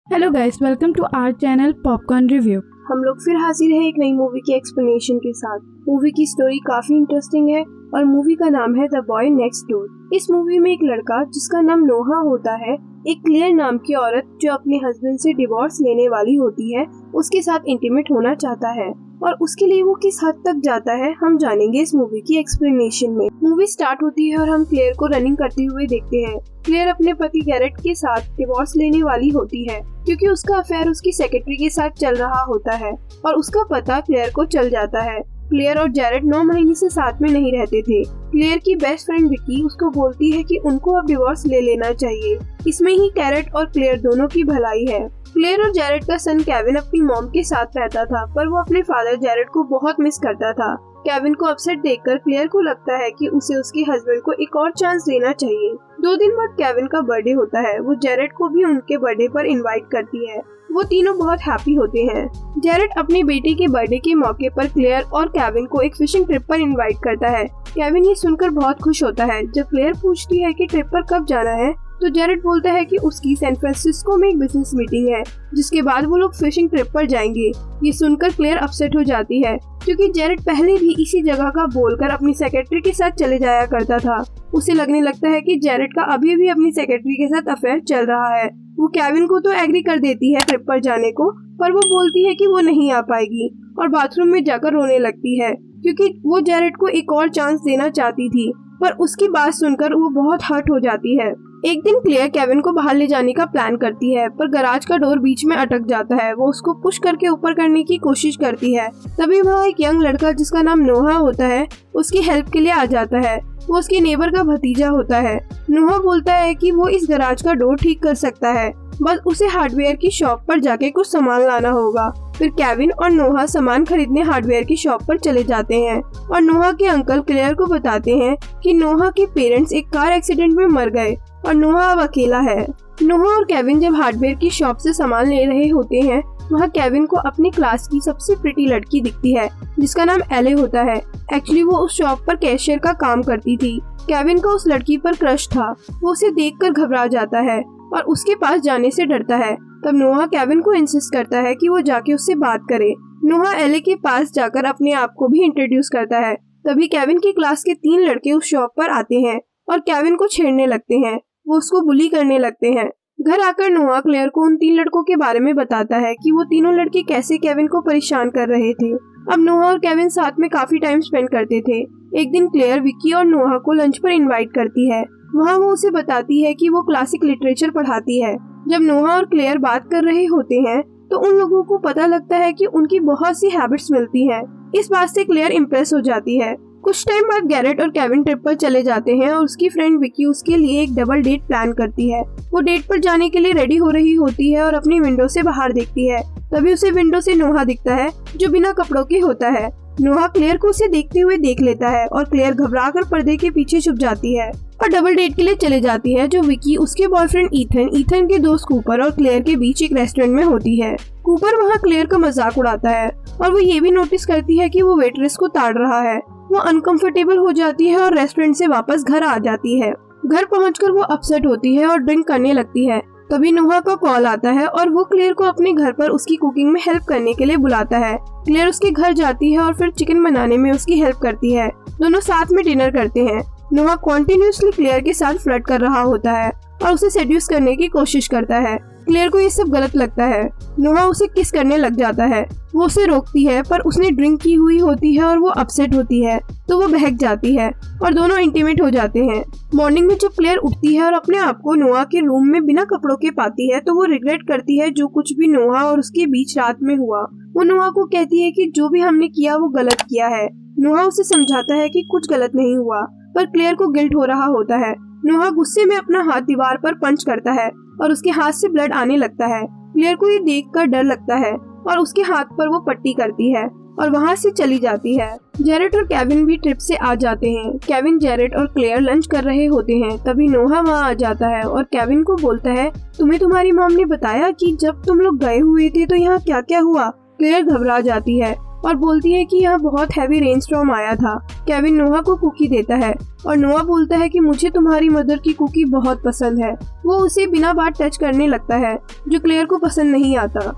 Hello guys, welcome to our channel popcorn review. हम लोग फिर हाजिर हैं एक नई मूवी के एक्सप्लेनेशन के साथ। मूवी की स्टोरी काफी इंटरेस्टिंग है और मूवी का नाम है द बॉय नेक्स्ट डोर। इस मूवी में एक लड़का जिसका नाम नोहा होता है, एक क्लेयर नाम की औरत जो अपने हस्बैंड से डिवोर्स लेने वाली होती है, उसके साथ इंटीमेट होना चाहता है और उसके लिए वो किस हद तक जाता है हम जानेंगे इस मूवी की एक्सप्लेनेशन में। मूवी स्टार्ट होती है और हम क्लेयर को रनिंग करते हुए देखते हैं। क्लेयर अपने पति गैरेट के साथ डिवोर्स लेने वाली होती है क्योंकि उसका अफेयर उसकी सेक्रेटरी के साथ चल रहा होता है और उसका पता क्लेयर को चल जाता है। क्लेयर और जैरेट 9 महीने से साथ में नहीं रहते थे। क्लेयर की बेस्ट फ्रेंड विकी उसको बोलती है कि उनको अब डिवोर्स ले लेना चाहिए। इसमें ही कैरेट और क्लेयर दोनों की भलाई है। क्लेयर और जैरेट का सन केविन अपनी मॉम के साथ रहता था, पर वो अपने फादर जैरेट को बहुत मिस करता था। केविन को अपसेट देखकर क्लेयर को लगता है कि उसे उसके हस्बैंड को एक और चांस देना चाहिए। 2 दिन बाद केविन का बर्थडे होता है। वो जैरेट को भी उनके बर्थडे पर इनवाइट करती है। वो तीनों बहुत हैप्पी होते हैं। जैरेट अपने बेटे के बर्थडे के मौके पर क्लेयर और केविन को एक फिशिंग ट्रिप पर इनवाइट करता है। केविन ये सुनकर बहुत खुश होता है। जब क्लेयर पूछती है कि ट्रिप पर कब जाना है, तो जैरेट बोलता है कि उसकी सैन फ्रांसिस्को में एक बिजनेस मीटिंग है, जिसके बाद वो लोग फिशिंग ट्रिप पर जाएंगे। ये सुनकर क्लेयर अपसेट हो जाती है क्योंकि जैरेट पहले भी इसी जगह का बोलकर अपनी सेक्रेटरी के साथ चले जाया करता था। उसे लगने लगता है कि जैरेट का अभी भी अपनी सेक्रेटरी के साथ अफेयर चल रहा है। वो केविन को तो एग्री कर देती है ट्रिप पर जाने को, पर वो बोलती है कि वो नहीं आ पाएगी और बाथरूम में जाकर रोने लगती है क्योंकि वो जैरेट को एक और चांस देना चाहती थी। पर उसकी बात सुनकर वो बहुत हर्ट हो जाती है। एक दिन क्लेयर केविन को बाहर ले जाने का प्लान करती है, पर गराज का डोर बीच में अटक जाता है। वो उसको पुश करके ऊपर करने की कोशिश करती है। तभी वहाँ एक यंग लड़का जिसका नाम नोहा होता है उसकी हेल्प के लिए आ जाता है। वो उसके नेबर का भतीजा होता है। नोहा बोलता है कि वो इस गराज का डोर ठीक कर सकता है, बस उसे हार्डवेयर की शॉप पर जाके कुछ सामान लाना होगा। फिर केविन और नोहा सामान खरीदने हार्डवेयर की शॉप पर चले जाते हैं और नोहा के अंकल क्लेयर को बताते हैं कि नोहा के पेरेंट्स एक कार एक्सीडेंट में मर गए और नोहा अब अकेला है। नोहा और केविन जब हार्डवेयर की शॉप से सामान ले रहे होते हैं, वहाँ केविन को अपनी क्लास की सबसे प्रिटी लड़की दिखती है जिसका नाम एले होता है। एक्चुअली वो उस शॉप पर कैशियर का काम करती थी। केविन को उस लड़की पर क्रश था। वो उसे देखकर घबरा जाता है और उसके पास जाने से डरता है। तब नोहा केविन को इंसिस्ट करता है कि वो जाके उससे बात करे। नोहा एले के पास जाकर अपने आप को भी इंट्रोड्यूस करता है। तभी केविन की क्लास के 3 लड़के उस शॉप पर आते हैं और केविन को छेड़ने लगते हैं। वो उसको बुली करने लगते हैं। घर आकर नोहा क्लेयर को उन 3 लड़कों के बारे में बताता है कि वो तीनों लड़के कैसे केविन को परेशान कर रहे थे। अब नोहा और केविन साथ में काफी टाइम स्पेंड करते थे। एक दिन क्लेयर विकी और नोहा को लंच पर इनवाइट करती है। वहाँ वो उसे बताती है कि वो क्लासिक लिटरेचर पढ़ाती है। जब नोहा और क्लेयर बात कर रहे होते हैं तो उन लोगों को पता लगता है कि उनकी बहुत सी हैबिट्स मिलती हैं। इस बात से क्लेयर इम्प्रेस हो जाती है। कुछ टाइम बाद गैरेट और केविन ट्रिप पर चले जाते हैं और उसकी फ्रेंड विकी उसके लिए एक डबल डेट प्लान करती है। वो डेट पर जाने के लिए रेडी हो रही होती है और अपनी विंडो से बाहर देखती है। तभी उसे विंडो से नोहा दिखता है जो बिना कपड़ों के होता है। नोहा क्लेयर को उसे देखते हुए देख लेता है और क्लेयर घबराकर पर्दे के पीछे छुप जाती है और डबल डेट के लिए चले जाती है, जो विकी, उसके बॉयफ्रेंड ईथन के दोस्त कूपर और क्लेयर के बीच एक रेस्टोरेंट में होती है। कूपर वहाँ क्लेयर का मजाक उड़ाता है और वो ये भी नोटिस करती है कि वो वेट्रेस को ताड़ रहा है। वो अनकंफर्टेबल हो जाती है और रेस्टोरेंट से वापस घर आ जाती है। घर पहुंचकर वो अपसेट होती है और ड्रिंक करने लगती है। तभी नोहा का कॉल आता है और वो क्लेयर को अपने घर पर उसकी कुकिंग में हेल्प करने के लिए बुलाता है। क्लेयर उसके घर जाती है और फिर चिकन बनाने में उसकी हेल्प करती है। दोनों साथ में डिनर करते हैं। नोहा कॉन्टिन्यूसली क्लेयर के साथ फ्लर्ट कर रहा होता है और उसे सेड्यूस करने की कोशिश करता है। क्लेयर को ये सब गलत लगता है। नोहा उसे किस करने लग जाता है। वो उसे रोकती है, पर उसने ड्रिंक की हुई होती है और वो अपसेट होती है, तो वो बहक जाती है और दोनों इंटीमेट हो जाते हैं। मॉर्निंग में जब क्लेयर उठती है और अपने आप को नोहा के रूम में बिना कपड़ों के पाती है, तो वो रिग्रेट करती है जो कुछ भी नोहा और उसके बीच रात में हुआ। वो नोहा को कहती है कि जो भी हमने किया वो गलत किया है। नोहा उसे समझाता है कि कुछ गलत नहीं हुआ, पर क्लेयर को गिल्ट हो रहा होता है। नोहा गुस्से में अपना हाथ दीवार पर पंच करता है और उसके हाथ से ब्लड आने लगता है। क्लेयर को ये देखकर डर लगता है और उसके हाथ पर वो पट्टी करती है और वहाँ से चली जाती है। जैरेट और केविन भी ट्रिप से आ जाते हैं। केविन, जैरेट और क्लेयर लंच कर रहे होते हैं। तभी नोहा वहाँ आ जाता है और केविन को बोलता है, तुम्हें तुम्हारी मॉम ने बताया कि जब तुम लोग गए हुए थे तो यहाँ क्या क्या हुआ? क्लेयर घबरा जाती है। और बोलती है कि यहाँ बहुत हैवी रेनस्टॉर्म आया था। केविन नोहा को कुकी देता है और नोहा बोलता है कि मुझे तुम्हारी मदर की कुकी बहुत पसंद है। वो उसे बिना बात टच करने लगता है, जो क्लेयर को पसंद नहीं आता।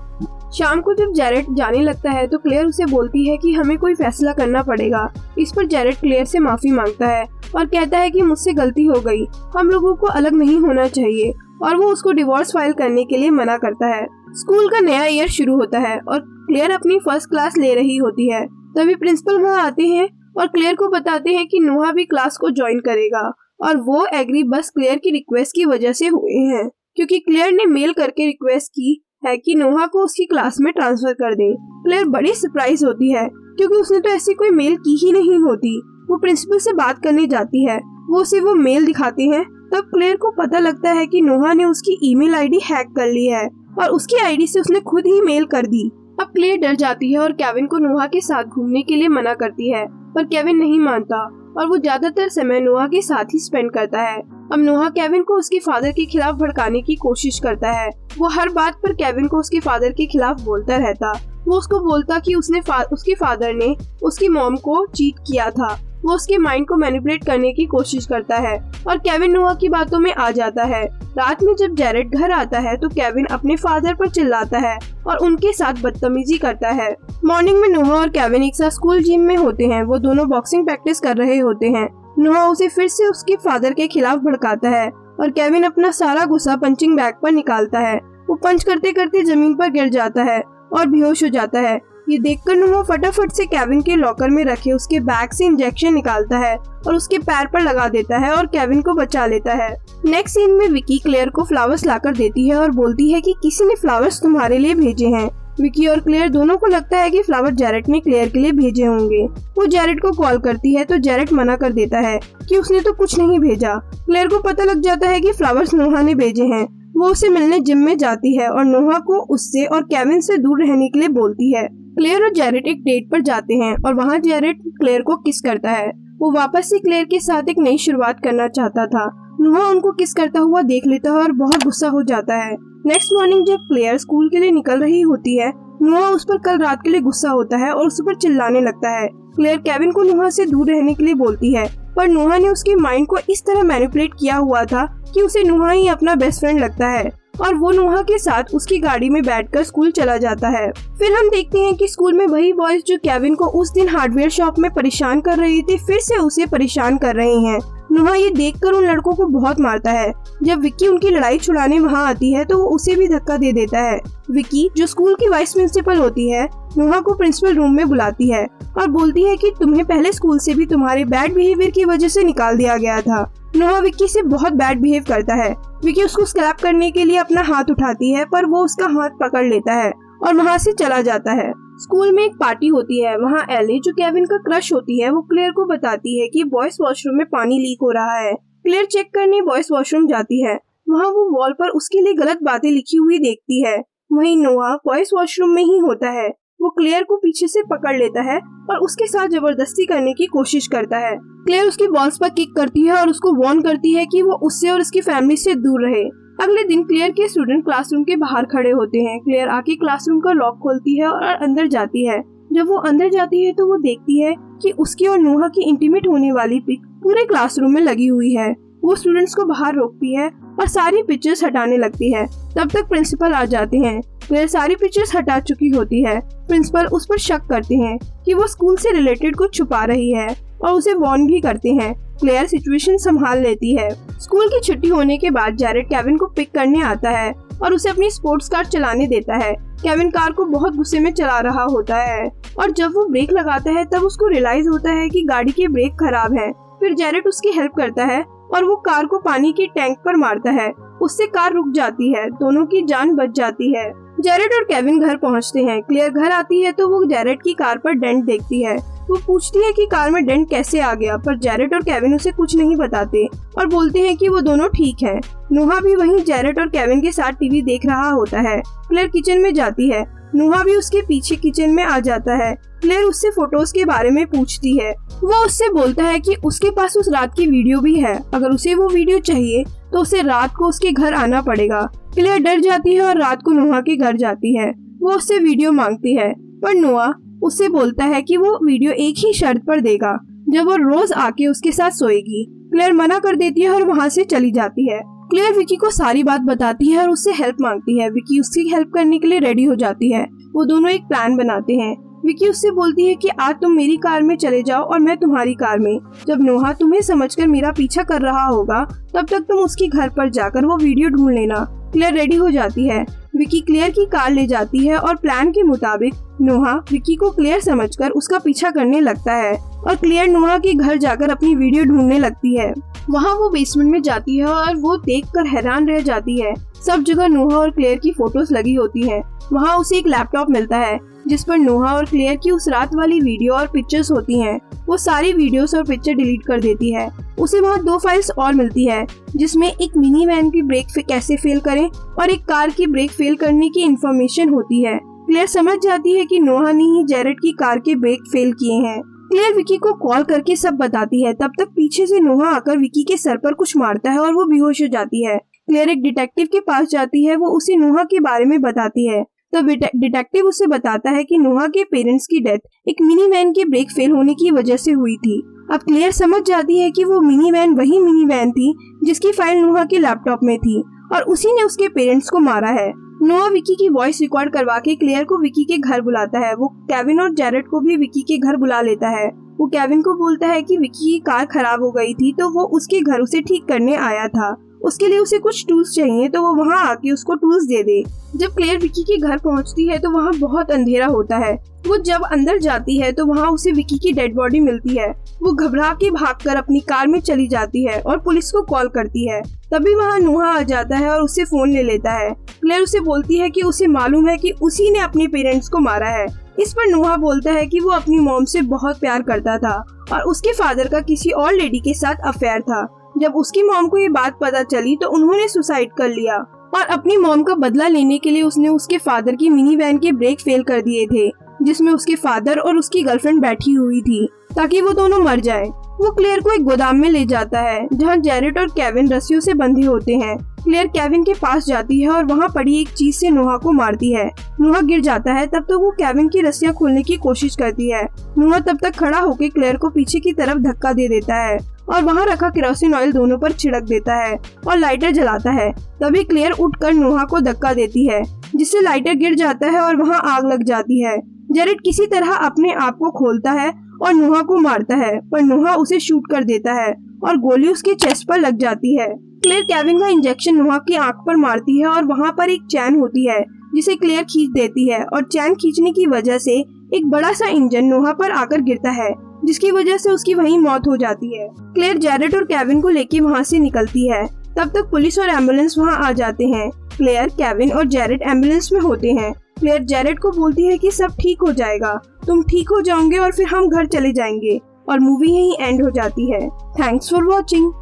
शाम को जब जैरेट जाने लगता है तो क्लेयर उसे बोलती है कि हमें कोई फैसला करना पड़ेगा। इस पर जैरेट क्लेयर से माफी मांगता है और कहता है कि मुझसे गलती हो गई, हम लोगों को अलग नहीं होना चाहिए, और वो उसको डिवोर्स फाइल करने के लिए मना करता है। स्कूल का नया ईयर शुरू होता है और क्लेयर अपनी फर्स्ट क्लास ले रही होती है। तभी प्रिंसिपल वहाँ आते हैं और क्लेयर को बताते हैं कि नोहा भी क्लास को ज्वाइन करेगा, और वो एग्री बस क्लेयर की रिक्वेस्ट की वजह से हुए हैं, क्योंकि क्लेयर ने मेल करके रिक्वेस्ट की है कि नोहा को उसकी क्लास में ट्रांसफर कर दें। क्लेयर बड़ी सरप्राइज होती है क्योंकि उसने तो ऐसी कोई मेल की ही नहीं होती। वो प्रिंसिपल से बात करने जाती है, वो उसे वो मेल दिखाते हैं। तब क्लेयर को पता लगता है कि नोहा ने उसकी ईमेल आईडी हैक कर ली है और उसकी आईडी से उसने खुद ही मेल कर दी। अब क्लेयर डर जाती है और केविन को नोहा के साथ घूमने के लिए मना करती है, पर केविन नहीं मानता और वो ज्यादातर समय नोहा के साथ ही स्पेंड करता है। अब नोहा केविन को उसके फादर के खिलाफ भड़काने की कोशिश करता है। वो हर बात पर केविन को उसके फादर के खिलाफ बोलता रहता। वो उसको बोलता कि उसके फादर ने उसकी मॉम को चीट किया था। वो उसके माइंड को मैनिपुलेट करने की कोशिश करता है और केविन नोहा की बातों में आ जाता है। रात में जब जैरेट घर आता है तो केविन अपने फादर पर चिल्लाता है और उनके साथ बदतमीजी करता है। मॉर्निंग में नोहा और केविन एक साथ स्कूल जिम में होते हैं। वो दोनों बॉक्सिंग प्रैक्टिस कर रहे होते हैं। नोहा उसे फिर से उसके फादर के खिलाफ भड़काता है और केविन अपना सारा गुस्सा पंचिंग बैग पर निकालता है। वो पंच करते करते जमीन पर गिर जाता है और बेहोश हो जाता है। ये देखकर नोहा फटाफट से केविन के लॉकर में रखे उसके बैग से इंजेक्शन निकालता है और उसके पैर पर लगा देता है और केविन को बचा लेता है। नेक्स्ट सीन में विकी क्लेयर को फ्लावर्स लाकर देती है और बोलती है कि किसी ने फ्लावर्स तुम्हारे लिए भेजे हैं। विकी और क्लेयर दोनों को लगता है कि फ्लावर जैरेट ने क्लेयर के लिए भेजे होंगे। वो जैरेट को कॉल करती है तो जैरेट मना कर देता है कि उसने तो कुछ नहीं भेजा। क्लेयर को पता लग जाता है कि फ्लावर्स नोहा ने भेजे हैं। वो उसे मिलने जिम में जाती है और नोहा को उससे और केविन से दूर रहने के लिए बोलती है। क्लेयर और जैरेट एक डेट पर जाते हैं और वहाँ जैरेट क्लेयर को किस करता है। वो वापस से क्लेयर के साथ एक नई शुरुआत करना चाहता था। नोहा उनको किस करता हुआ देख लेता है और बहुत गुस्सा हो जाता है। नेक्स्ट मॉर्निंग जब क्लेयर स्कूल के लिए निकल रही होती है, नोहा उस पर कल रात के लिए गुस्सा होता है और उस पर चिल्लाने लगता है। क्लेयर केविन को नोहा से दूर रहने के लिए बोलती है, पर नोहा ने उसके माइंड को इस तरह मैनिपुलेट किया हुआ था कि उसे नोहा ही अपना बेस्ट फ्रेंड लगता है और वो नोहा के साथ उसकी गाड़ी में बैठकर स्कूल चला जाता है। फिर हम देखते हैं कि स्कूल में वही बॉयज जो केविन को उस दिन हार्डवेयर शॉप में परेशान कर रहे थे, फिर से उसे परेशान कर रहे हैं। नोहा ये देखकर उन लड़कों को बहुत मारता है। जब विक्की उनकी लड़ाई छुड़ाने वहाँ आती है तो वो उसे भी धक्का दे देता है। विक्की, जो स्कूल की वाइस प्रिंसिपल होती है, नोहा को प्रिंसिपल रूम में बुलाती है और बोलती है कि तुम्हें पहले स्कूल से भी तुम्हारे बैड बिहेवियर की वजह से निकाल दिया गया था। नोहा विक्की से बहुत बैड बिहेव करता है। विक्की उसको स्क्रैप करने के लिए अपना हाथ उठाती है, पर वो उसका हाथ पकड़ लेता है और वहाँ से चला जाता है। स्कूल में एक पार्टी होती है। वहाँ एली, जो केविन का क्रश होती है, वो क्लेयर को बताती है कि बॉयज वॉशरूम में पानी लीक हो रहा है। क्लेयर चेक करने बॉयज वॉशरूम जाती है। वहाँ वो वॉल पर उसके लिए गलत बातें लिखी हुई देखती है। वहीं नोहा बॉयज वॉशरूम में ही होता है। वो क्लेयर को पीछे से पकड़ लेता है और उसके साथ जबरदस्ती करने की कोशिश करता है। क्लेयर उसकी बॉल्स पर किक करती है और उसको वार्न करती है कि वो उससे और उसकी फैमिली से दूर रहे। अगले दिन क्लेयर के स्टूडेंट क्लासरूम के बाहर खड़े होते हैं। क्लेयर आके क्लासरूम का लॉक खोलती है और अंदर जाती है। जब वो अंदर जाती है तो वो देखती है कि उसकी और नोहा की इंटीमेट होने वाली पिक पूरे क्लासरूम में लगी हुई है। वो स्टूडेंट्स को बाहर रोकती है और सारी पिक्चर्स हटाने लगती है। तब तक प्रिंसिपल आ जाते हैं। क्लेयर सारी पिक्चर्स हटा चुकी होती है। प्रिंसिपल उस पर शक करते हैं कि वो स्कूल से रिलेटेड कुछ छुपा रही है और उसे वार्न भी करते हैं। क्लेयर सिचुएशन संभाल लेती है। स्कूल की छुट्टी होने के बाद जैरेट केविन को पिक करने आता है और उसे अपनी स्पोर्ट्स कार चलाने देता है। केविन कार को बहुत गुस्से में चला रहा होता है और जब वो ब्रेक लगाता है तब उसको रियलाइज होता है कि गाड़ी के ब्रेक खराब है। फिर जैरेट उसकी हेल्प करता है और वो कार को पानी के टैंक पर मारता है। उससे कार रुक जाती है। दोनों की जान बच जाती है। जैरेट और केविन घर पहुंचते हैं। क्लेयर घर आती है तो वो जैरेट की कार पर डेंट देखती है। वो पूछती है कि कार में डेंट कैसे आ गया, पर जैरेट और केविन उसे कुछ नहीं बताते और बोलते हैं कि वो दोनों ठीक हैं। नोहा भी वहीं जैरेट और केविन के साथ टीवी देख रहा होता है। क्लेयर किचन में जाती है। नोहा भी उसके पीछे किचन में आ जाता है। क्लेयर उससे फोटोज के बारे में पूछती है। वो उससे बोलता है कि उसके पास उस रात की वीडियो भी है। अगर उसे वो वीडियो चाहिए तो उसे रात को उसके घर आना पड़ेगा। क्लेयर डर जाती है और रात को नोहा के घर जाती है। वो उससे वीडियो मांगती है, पर नोहा उससे बोलता है कि वो वीडियो एक ही शर्त पर देगा, जब वो रोज आके उसके साथ सोएगी। क्लेयर मना कर देती है और वहाँ से चली जाती है। क्लेयर विकी को सारी बात बताती है और उससे हेल्प मांगती है। विकी उसकी हेल्प करने के लिए रेडी हो जाती है। वो दोनों एक प्लान बनाते हैं। विकी उससे बोलती है कि आज तुम मेरी कार में चले जाओ और मैं तुम्हारी कार में। जब नोहा तुम्हें समझकर मेरा पीछा कर रहा होगा तब तक तुम उसके घर पर जाकर वो वीडियो ढूंढ लेना। क्लेयर रेडी हो जाती है। विकी क्लेयर की कार ले जाती है और प्लान के मुताबिक नोहा विकी को क्लेयर समझकर उसका पीछा करने लगता है और क्लेयर नोहा के घर जाकर अपनी वीडियो ढूंढने लगती है। वहाँ वो बेसमेंट में जाती है और वो देखकर हैरान रह जाती है। सब जगह नोहा और क्लेयर की फोटोज लगी होती हैं। वहाँ उसे एक लैपटॉप मिलता है जिस पर नोहा और क्लेयर की उस रात वाली वीडियो और पिक्चर्स होती हैं। वो सारी वीडियोस और पिक्चर डिलीट कर देती है। उसे वहाँ 2 फाइल्स और मिलती है जिसमें एक मिनी वैन की ब्रेक कैसे फेल करें और एक कार की ब्रेक फेल करने की इंफॉर्मेशन होती है। क्लेयर समझ जाती है कि नोहा ने ही जेरेड की कार के ब्रेक फेल किए हैं। क्लेयर विकी को कॉल करके सब बताती है। तब तक पीछे से नोहा आकर विकी के सर पर कुछ मारता है और वो बेहोश हो जाती है। क्लेयर एक डिटेक्टिव के पास जाती है। वो उसे नोहा के बारे में बताती है। तब डिटेक्टिव उसे बताता है कि नोहा के पेरेंट्स की डेथ एक मिनी वैन के ब्रेक फेल होने की वजह से हुई थी। अब क्लेयर समझ जाती है कि वो मिनी वैन वही मिनी वैन थी जिसकी फाइल नोहा के लैपटॉप में थी और उसी ने उसके पेरेंट्स को मारा है। नोहा विकी की वॉइस रिकॉर्ड करवा के क्लेयर को विकी के घर बुलाता है। वो केविन और जेरेड को भी विकी के घर बुला लेता है। वो केविन को बोलता है कि विकी की कार खराब हो गई थी तो वो उसके घर उसे ठीक करने आया था। उसके लिए उसे कुछ टूल्स चाहिए तो वो वहाँ आके उसको टूल्स दे दे। जब क्लेयर विकी के घर पहुँचती है तो वहाँ बहुत अंधेरा होता है। वो जब अंदर जाती है तो वहाँ उसे विकी की डेड बॉडी मिलती है। वो घबरा के भागकर अपनी कार में चली जाती है और पुलिस को कॉल करती है। तभी वहाँ नोहा आ जाता है और उससे फोन ले लेता है। क्लेयर उसे बोलती है कि उसे मालूम है कि उसी ने अपने पेरेंट्स को मारा है। इस पर नोहा बोलता है कि वो अपनी मॉम से बहुत प्यार करता था और उसके फादर का किसी और लेडी के साथ अफेयर था। जब उसकी मॉम को ये बात पता चली तो उन्होंने सुसाइड कर लिया और अपनी मॉम का बदला लेने के लिए उसने उसके फादर की मिनी वैन के ब्रेक फेल कर दिए थे जिसमें उसके फादर और उसकी गर्लफ्रेंड बैठी हुई थी ताकि वो दोनों मर जाएं। वो क्लेयर को एक गोदाम में ले जाता है जहाँ जेरेड और केविन रस्सियों से बंधे होते हैं। क्लेयर केविन के पास जाती है और वहाँ पड़ी एक चीज से नोहा को मारती है। नोहा गिर जाता है। तब तक वो केविन की रस्सियाँ खोलने की कोशिश करती है। नोहा तब तक खड़ा होकर क्लेयर को पीछे की तरफ धक्का दे देता है और वहाँ रखा केरोसिन ऑयल दोनों पर छिड़क देता है और लाइटर जलाता है। तभी क्लेयर उठकर नोहा को धक्का देती है जिससे लाइटर गिर जाता है और वहाँ आग लग जाती है। जेरेड किसी तरह अपने आप को खोलता है और नोहा को मारता है पर नोहा उसे शूट कर देता है और गोली उसके चेस्ट पर लग जाती है। क्लेयर केविन का इंजेक्शन नोहा की आंख पर मारती है और वहाँ पर एक चैन होती है जिसे क्लेयर खींच देती है और चैन खींचने की वजह से एक बड़ा सा इंजन नोहा पर आकर गिरता है जिसकी वजह से उसकी वहीं मौत हो जाती है। क्लेयर जेरेड और केविन को लेके वहाँ से निकलती है। तब तक पुलिस और एम्बुलेंस वहाँ आ जाते हैं। क्लेयर, केविन और जेरेड एम्बुलेंस में होते हैं। क्लेयर जेरेड को बोलती है कि सब ठीक हो जाएगा, तुम ठीक हो जाओगे और फिर हम घर चले जाएंगे और मूवी यहीं एंड हो जाती है। Thanks for watching.